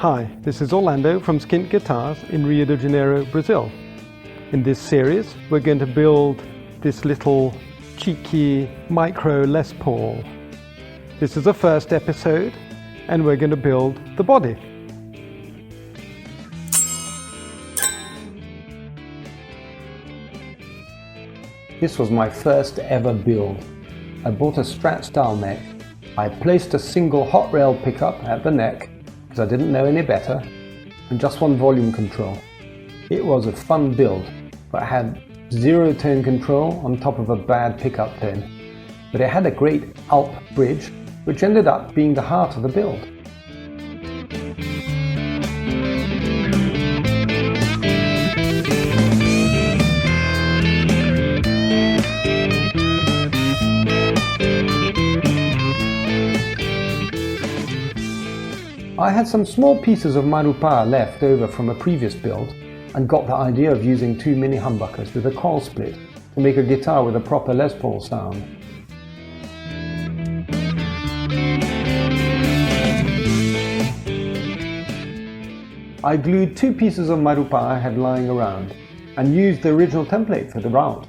Hi, this is Orlando from Skint Guitars in Rio de Janeiro, Brazil. In this series, we're going to build this little cheeky micro Les Paul. This is the first episode, and we're going to build the body. This was my first ever build. I bought a Strat style neck. I placed a single hot rail pickup at the neck because I didn't know any better, and just one volume control. It was a fun build, but I had zero tone control on top of a bad pickup tone. But it had a great Alp bridge, which ended up being the heart of the build. I had some small pieces of Marupa left over from a previous build and got the idea of using two mini humbuckers with a Coil-split to make a guitar with a proper Les Paul sound. I glued two pieces of Marupa I had lying around and used the original template for the route.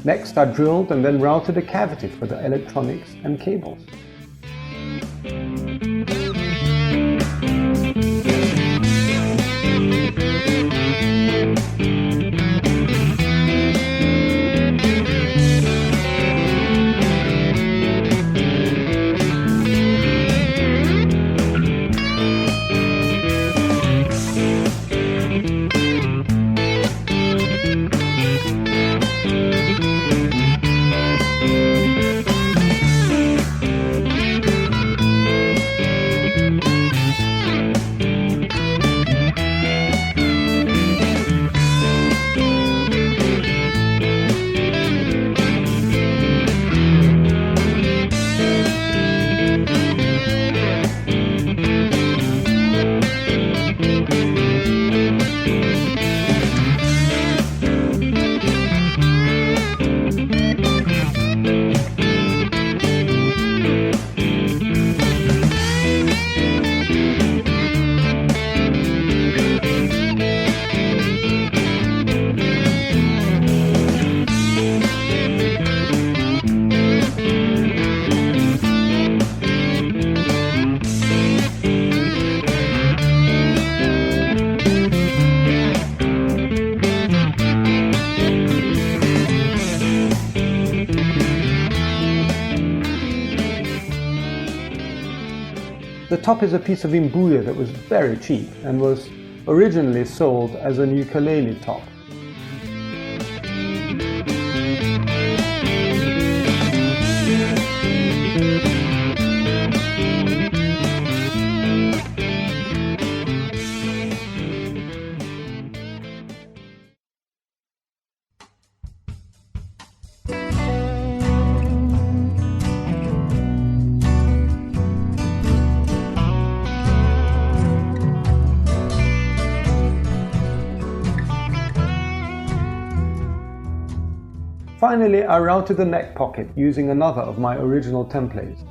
Next I drilled and then routed a cavity for the electronics and cables. The top is a piece of imbuya that was very cheap and was originally sold as an ukulele top. Finally, I routed the neck pocket using another of my original templates.